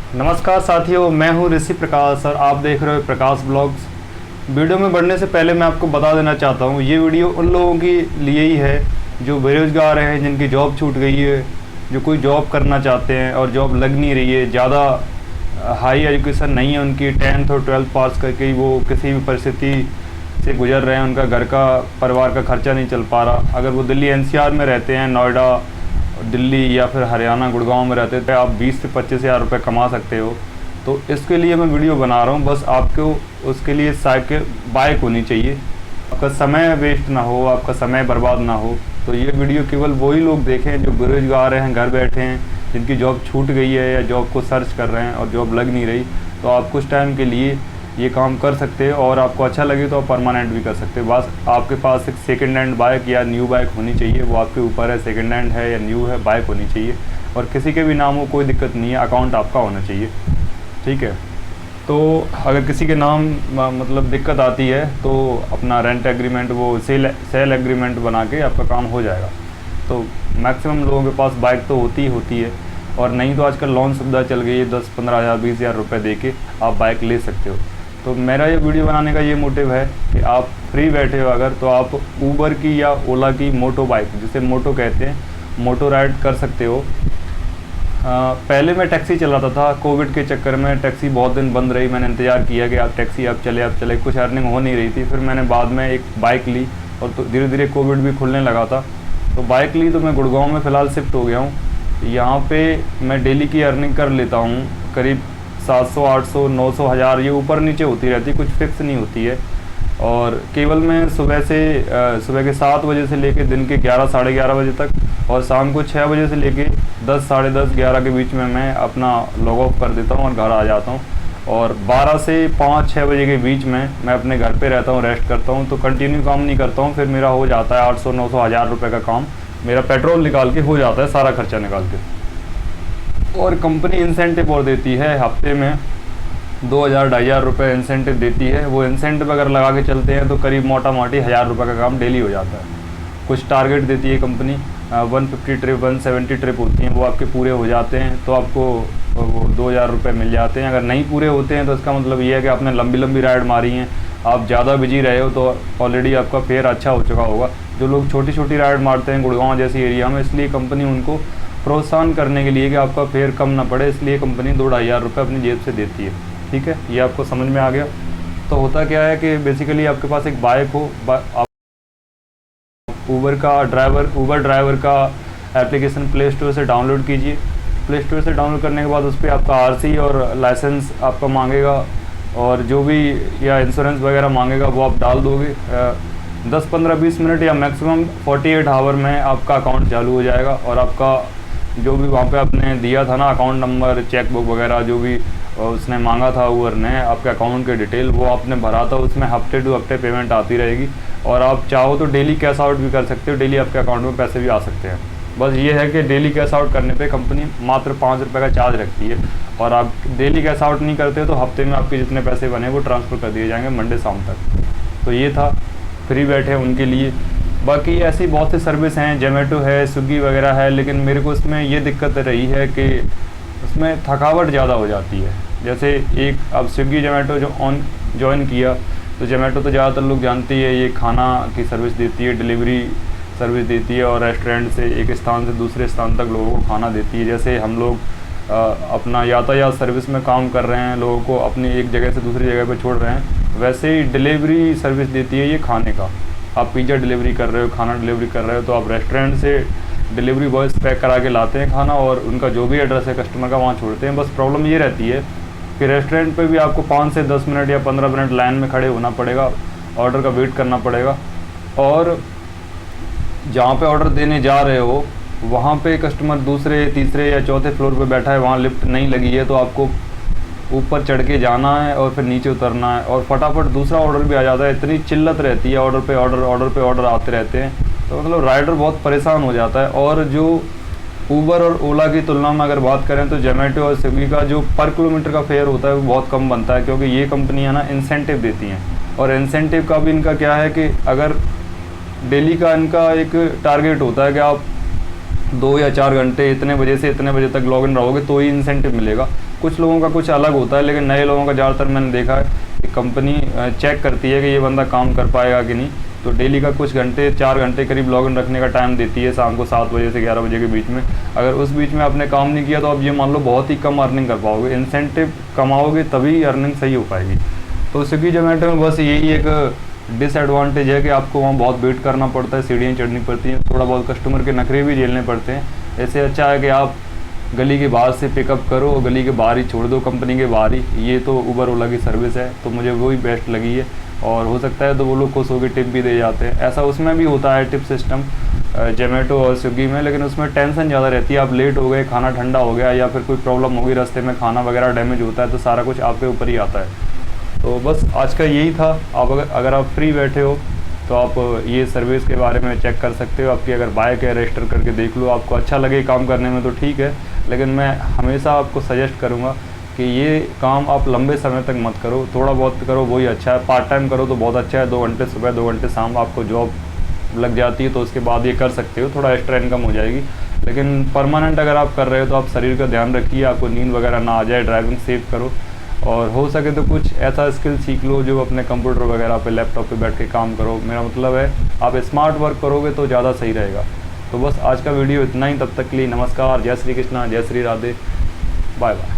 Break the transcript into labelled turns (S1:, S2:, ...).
S1: नमस्कार साथियों, मैं हूं ऋषि प्रकाश और आप देख रहे हो प्रकाश ब्लॉग्स। वीडियो में बढ़ने से पहले मैं आपको बता देना चाहता हूं, ये वीडियो उन लोगों के लिए ही है जो बेरोज़गार हैं, जिनकी जॉब छूट गई है, जो कोई जॉब करना चाहते हैं और जॉब लग नहीं रही है, ज़्यादा हाई एजुकेशन नहीं है उनकी, 10th और 12th पास करके वो किसी भी परिस्थिति से गुजर रहे हैं, उनका घर का परिवार का खर्चा नहीं चल पा रहा। अगर वो दिल्ली एनसीआर में रहते हैं, नोएडा, दिल्ली या फिर हरियाणा गुड़गांव में रहते थे, आप 20 से 25 हज़ार रुपये कमा सकते हो। तो इसके लिए मैं वीडियो बना रहा हूँ। बस आपको उसके लिए साइकिल बाइक होनी चाहिए, आपका समय वेस्ट ना हो, आपका समय बर्बाद ना हो। तो ये वीडियो केवल वही लोग देखें जो बेरोजगार हैं, घर बैठे हैं, जिनकी जॉब छूट गई है या जॉब को सर्च कर रहे हैं और जॉब लग नहीं रही। तो आप कुछ टाइम के लिए ये काम कर सकते हैं और आपको अच्छा लगे तो आप परमानेंट भी कर सकते हैं। बस आपके पास एक सेकंड हैंड बाइक या न्यू बाइक होनी चाहिए, वो आपके ऊपर है, सेकंड हैंड है या न्यू है, बाइक होनी चाहिए। और किसी के भी नाम हो कोई दिक्कत नहीं है, अकाउंट आपका होना चाहिए, ठीक है। तो अगर किसी के नाम मतलब दिक्कत आती है तो अपना रेंट एग्रीमेंट, वो सेल एग्रीमेंट बना के आपका काम हो जाएगा। तो मैक्सिमम लोगों के पास बाइक तो होती है और नहीं तो आजकल लोन सुविधा चल गई है, 10-15 हज़ार 20 हज़ार रुपये दे के आप बाइक ले सकते हो। तो मेरा ये वीडियो बनाने का ये मोटिव है कि आप फ्री बैठे हो अगर, तो आप ऊबर की या ओला की मोटो बाइक, जिसे मोटो कहते हैं, मोटो राइड कर सकते हो। पहले मैं टैक्सी चलाता था, कोविड के चक्कर में टैक्सी बहुत दिन बंद रही। मैंने इंतज़ार किया कि आप टैक्सी आप चले, कुछ अर्निंग हो नहीं रही थी। फिर मैंने बाद में एक बाइक ली और तो धीरे धीरे कोविड भी खुलने लगा था, तो बाइक ली। तो मैं गुड़गांव में फ़िलहाल शिफ्ट हो गया हूँ। यहाँ पे मैं डेली की अर्निंग कर लेता हूँ, करीब 700, 800, 900, 1000, ये ऊपर नीचे होती रहती है, कुछ फिक्स नहीं होती है। और केवल मैं सुबह के 7 बजे से लेकर दिन के 11, साढ़े 11 बजे तक और शाम को 6 बजे से लेकर 10, साढ़े 10, 11 के बीच में मैं अपना लॉग ऑफ कर देता हूँ और घर आ जाता हूँ। और 12 से 5-6 बजे के बीच में मैं अपने घर पे रहता हूँ, रेस्ट करता हूँ। तो कंटिन्यू काम नहीं करता हूँ, फिर मेरा हो जाता है 800, 900, 1000 रुपये का काम, मेरा पेट्रोल निकाल के हो जाता है, सारा खर्चा निकाल के। और कंपनी इंसेंटिव और देती है, हफ्ते में 2000, 2500 रुपये इंसेंटिव देती है। वो इंसेंटिव अगर लगा के चलते हैं तो करीब मोटा मोटी 1000 रुपये का काम डेली हो जाता है। कुछ टारगेट देती है कंपनी, 150 ट्रिप, 170 ट्रिप होती हैं, वो आपके पूरे हो जाते हैं तो आपको वो 2000 रुपये मिल जाते हैं। अगर नहीं पूरे होते हैं तो इसका मतलब ये है कि आपने लंबी लंबी राइड मारी हैं, आप ज़्यादा बिजी रहे हो, तो ऑलरेडी आपका फेयर अच्छा हो चुका होगा। जो लोग छोटी छोटी राइड मारते हैं गुड़गांव जैसी एरिया में, इसलिए कंपनी उनको प्रोत्साहन करने के लिए कि आपका फेयर कम ना पड़े, इसलिए कंपनी 2-2.5 हज़ार रुपये अपनी जेब से देती है, ठीक है। ये आपको समझ में आ गया। तो होता क्या है कि बेसिकली आपके पास एक बाइक हो, आप ऊबर ड्राइवर का एप्लीकेशन प्ले स्टोर से डाउनलोड कीजिए। प्ले स्टोर से डाउनलोड करने के बाद उस पर आपका आरसी और लाइसेंस आपका मांगेगा और जो भी या इंश्योरेंस वगैरह मांगेगा वो आप डाल दोगे। 10, 15, 20 मिनट या मैक्सिमम 48 आवर में आपका अकाउंट चालू हो जाएगा और आपका जो भी वहाँ पे आपने दिया था ना, अकाउंट नंबर, चेकबुक वगैरह जो भी उसने मांगा था ऊबर ने, आपके अकाउंट के डिटेल वो आपने भरा था, उसमें हफ्ते टू हफ्ते पेमेंट आती रहेगी। और आप चाहो तो डेली कैश आउट भी कर सकते हो, डेली आपके अकाउंट में पैसे भी आ सकते हैं। बस ये है कि डेली कैश आउट करने पे कंपनी मात्र 5 रुपये का चार्ज रखती है और आप डेली कैश आउट नहीं करते तो हफ्ते में आपके जितने पैसे बने वो ट्रांसफ़र कर दिए जाएंगे मंडे शाम तक। तो ये था फ्री बैठे उनके लिए। बाकी ऐसी बहुत सी सर्विस हैं, जोमेटो है, स्विगी वगैरह है, लेकिन मेरे को इसमें ये दिक्कत रही है कि उसमें थकावट ज़्यादा हो जाती है। जैसे एक अब स्विगी जोमेटो जो ज्वाइन किया, तो जोमेटो तो ज़्यादातर लोग जानते ही है, ये खाना की सर्विस देती है, डिलीवरी सर्विस देती है और रेस्टोरेंट से एक स्थान से दूसरे स्थान तक लोगों को खाना देती है। जैसे हम लोग अपना यातायात सर्विस में काम कर रहे हैं, लोगों को अपनी एक जगह से दूसरी जगह पर छोड़ रहे हैं, वैसे ही डिलीवरी सर्विस देती है ये खाने का। आप पिज़्ज़ा डिलीवरी कर रहे हो, खाना डिलीवरी कर रहे हो, तो आप रेस्टोरेंट से डिलीवरी बॉयज़ पैक करा के लाते हैं खाना और उनका जो भी एड्रेस है कस्टमर का वहाँ छोड़ते हैं। बस प्रॉब्लम ये रहती है कि रेस्टोरेंट पे भी आपको 5 से 10 मिनट या 15 मिनट लाइन में खड़े होना पड़ेगा, ऑर्डर का वेट करना पड़ेगा। और जहाँ पे ऑर्डर देने जा रहे हो वहाँ पे कस्टमर दूसरे, तीसरे या चौथे फ्लोर पे बैठा है, वहाँ लिफ्ट नहीं लगी है, तो आपको ऊपर चढ़ के जाना है और फिर नीचे उतरना है और फटाफट दूसरा ऑर्डर भी आ जाता है। इतनी चिल्लत रहती है, ऑर्डर पे ऑर्डर आते रहते हैं, तो मतलब राइडर बहुत परेशान हो जाता है। और जो ऊबर और ओला की तुलना में अगर बात करें तो जोमेटो और स्विगी का जो पर किलोमीटर का फेयर होता है वो बहुत कम बनता है, क्योंकि ये कंपनियां ना इंसेंटिव देती हैं। और इंसेंटिव का भी इनका क्या है कि अगर डेली का इनका एक टारगेट होता है कि आप 2 या 4 घंटे इतने बजे से इतने बजे तक लॉगिन रहोगे तो ही इंसेंटिव मिलेगा। कुछ लोगों का कुछ अलग होता है, लेकिन नए लोगों का ज़्यादातर मैंने देखा है कि कंपनी चेक करती है कि ये बंदा काम कर पाएगा कि नहीं, तो डेली का कुछ घंटे 4 घंटे करीब लॉगिन रखने का टाइम देती है, शाम को 7 बजे से 11 बजे के बीच में। अगर उस बीच में आपने काम नहीं किया तो आप ये मान लो बहुत ही कम अर्निंग कर पाओगे। इंसेंटिव कमाओगे तभी अर्निंग सही हो पाएगी। तो स्विगी जोमेटो में बस यही एक डिसएडवांटेज है कि आपको वहाँ बहुत वेट करना पड़ता है, सीढ़ियाँ चढ़नी पड़ती हैं, थोड़ा बहुत कस्टमर के नखरे भी झेलने पड़ते हैं। ऐसे अच्छा है कि आप गली के बाहर से पिकअप करो और गली के बाहर ही छोड़ दो, कंपनी के बाहर ही। ये तो उबर ओला की सर्विस है, तो मुझे वही बेस्ट लगी है। और हो सकता है तो वो लोग खुश होकर टिप भी दे जाते हैं। ऐसा उसमें भी होता है टिप सिस्टम जोमेटो और स्विगी में, लेकिन उसमें टेंशन ज़्यादा रहती है। आप लेट हो गए, खाना ठंडा हो गया या फिर कोई प्रॉब्लम हो गई रास्ते में, खाना वगैरह डैमेज होता है, तो सारा कुछ आपके ऊपर ही आता है। तो बस आज का यही था। आप अगर आप फ्री बैठे हो तो आप ये सर्विस के बारे में चेक कर सकते हो। आपकी अगर बाइक है रजिस्टर करके देख लो, आपको अच्छा लगे काम करने में तो ठीक है, लेकिन मैं हमेशा आपको सजेस्ट करूँगा कि ये काम आप लंबे समय तक मत करो, थोड़ा बहुत करो वही अच्छा है। पार्ट टाइम करो तो बहुत अच्छा है, 2 घंटे सुबह 2 घंटे शाम आपको जॉब लग जाती है, तो उसके बाद ये कर सकते हो, थोड़ा एक्स्ट्रा इनकम हो जाएगी। लेकिन परमानेंट अगर आप कर रहे हो तो आप शरीर का ध्यान रखिए, आपको नींद वगैरह ना आ जाए, ड्राइविंग सेफ करो, और हो सके तो कुछ ऐसा स्किल सीख लो जो अपने कंप्यूटर वगैरह पे लैपटॉप पे बैठ के काम करो। मेरा मतलब है आप स्मार्ट वर्क करोगे तो ज़्यादा सही रहेगा। तो बस आज का वीडियो इतना ही, तब तक के लिए नमस्कार, जय श्री कृष्णा, जय श्री राधे, बाय बाय।